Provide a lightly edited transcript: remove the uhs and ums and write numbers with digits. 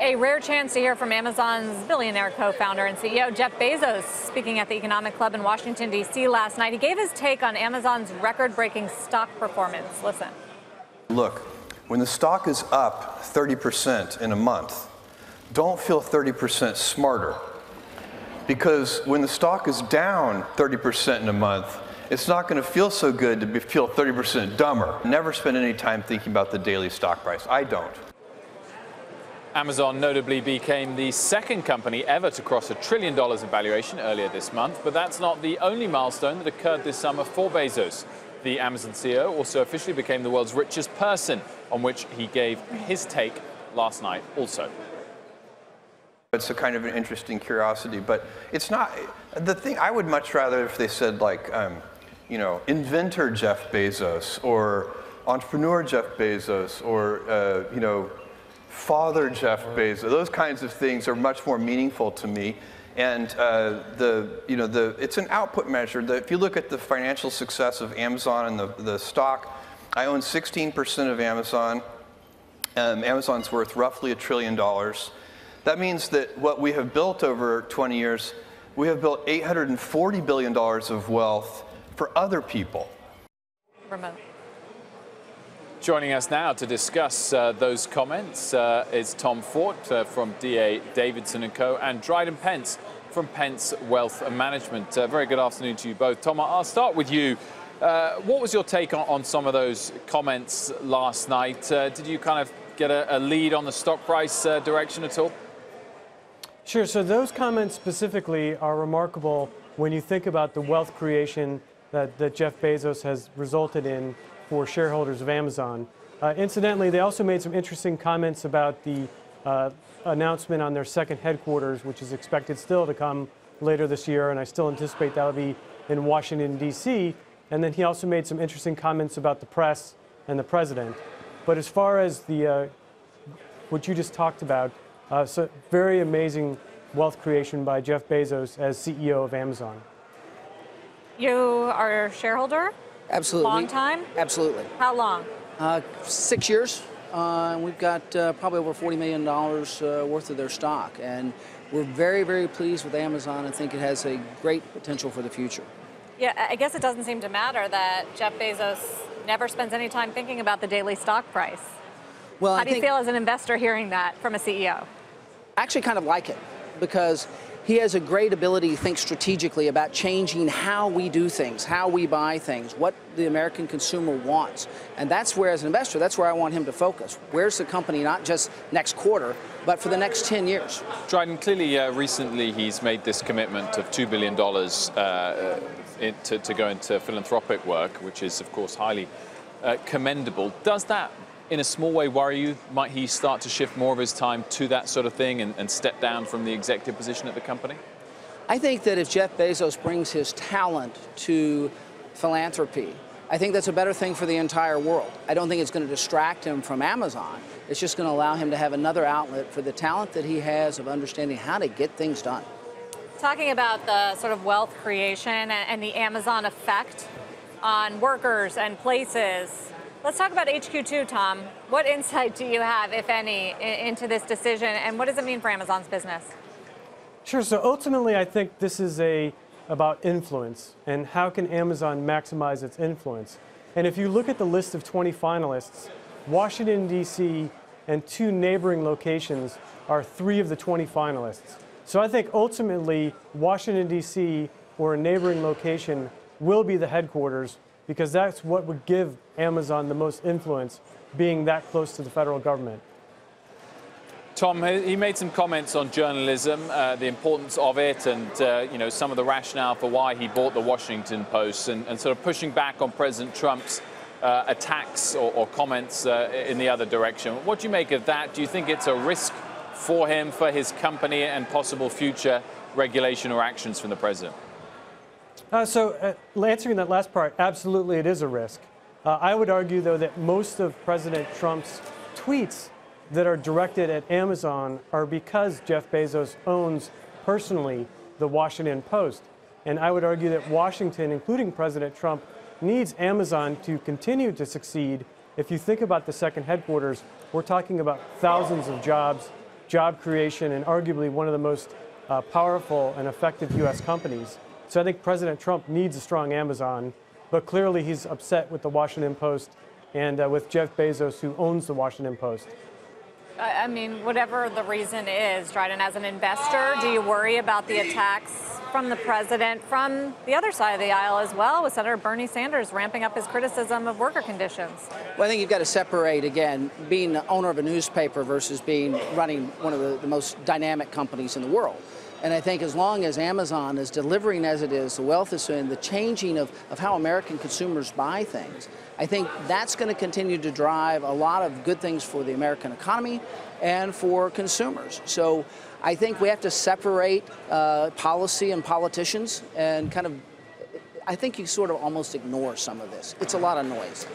A rare chance to hear from Amazon's billionaire co-founder and CEO Jeff Bezos speaking at the Economic Club in Washington, D.C. last night. He gave his take on Amazon's record-breaking stock performance. Listen. Look, when the stock is up 30% in a month, don't feel 30% smarter. Because when the stock is down 30% in a month, it's not going to feel so good to feel 30% dumber. Never spend any time thinking about the daily stock price. I don't. Amazon notably became the second company ever to cross $1 trillion in valuation earlier this month, but that's not the only milestone that occurred this summer for Bezos. The Amazon CEO also officially became the world's richest person, on which he gave his take last night also. It's a kind of an interesting curiosity, but it's not the thing. I would much rather if they said like, inventor Jeff Bezos or entrepreneur Jeff Bezos or, father Jeff Bezos. Those kinds of things are much more meaningful to me. And it's an output measure. If you look at the financial success of Amazon and the stock, I own 16% of Amazon. Amazon's worth roughly $1 trillion. That means that what we have built over 20 years, we have built $840 billion of wealth for other people. Remote. Joining us now to discuss those comments is Tom Fort from D.A. Davidson & Co. and Dryden Pence from Pence Wealth Management. Very good afternoon to you both. Tom, I'll start with you. What was your take on some of those comments last night? Did you kind of get a lead on the stock price direction at all? Sure. So those comments specifically are remarkable when you think about the wealth creation that Jeff Bezos has resulted in for shareholders of Amazon. Incidentally, they also made some interesting comments about the announcement on their second headquarters, which is expected still to come later this year, and I still anticipate that'll be in Washington, D.C. And then he also made some interesting comments about the press and the president. But as far as what you just talked about, so very amazing wealth creation by Jeff Bezos as CEO of Amazon. You are a shareholder? Absolutely. Long time? Absolutely. How long? 6 years. We've got probably over $40 million worth of their stock. And we're very, very pleased with Amazon and think it has a great potential for the future. Yeah, I guess it doesn't seem to matter that Jeff Bezos never spends any time thinking about the daily stock price. Well, How do you feel as an investor hearing that from a CEO? I actually kind of like it because he has a great ability to think strategically about changing how we do things, how we buy things, what the American consumer wants. And that's where, as an investor, that's where I want him to focus. Where's the company, not just next quarter, but for the next 10 years? Dryden, clearly recently he's made this commitment of $2 billion to go into philanthropic work, which is, of course, highly commendable. Does that, in a small way, worry you? Might he start to shift more of his time to that sort of thing and step down from the executive position at the company? I think that if Jeff Bezos brings his talent to philanthropy, I think that's a better thing for the entire world. I don't think it's going to distract him from Amazon. It's just going to allow him to have another outlet for the talent that he has of understanding how to get things done. Talking about the sort of wealth creation and the Amazon effect on workers and places, let's talk about HQ2, Tom. What insight do you have, if any, into this decision, and what does it mean for Amazon's business? Sure. So ultimately, I think this is about influence and how can Amazon maximize its influence. And if you look at the list of 20 finalists, Washington, D.C. and 2 neighboring locations are 3 of the 20 finalists. So I think ultimately, Washington, D.C. or a neighboring location will be the headquarters, because that's what would give Amazon the most influence, being that close to the federal government. Tom, he made some comments on journalism, the importance of it, and some of the rationale for why he bought the Washington Post, and sort of pushing back on President Trump's attacks or comments in the other direction. What do you make of that? Do you think it's a risk for him, for his company, and possible future regulation or actions from the president? Answering that last part, absolutely it is a risk. I would argue, though, that most of President Trump's tweets that are directed at Amazon are because Jeff Bezos owns personally the Washington Post. And I would argue that Washington, including President Trump, needs Amazon to continue to succeed. If you think about the second headquarters, we're talking about thousands of jobs job creation and arguably one of the most powerful and effective U.S. companies. So I think President Trump needs a strong Amazon, but clearly he's upset with the Washington Post and with Jeff Bezos, who owns the Washington Post. I mean, whatever the reason is, Dryden, as an investor, do you worry about the attacks from the president from the other side of the aisle as well, with Senator Bernie Sanders ramping up his criticism of worker conditions? Well, I think you've got to separate, again, being the owner of a newspaper versus running one of the most dynamic companies in the world. And I think as long as Amazon is delivering as it is, the wealth is in the changing of how American consumers buy things, I think that's going to continue to drive a lot of good things for the American economy and for consumers. So I think we have to separate policy and politicians and I think you sort of almost ignore some of this. It's a lot of noise.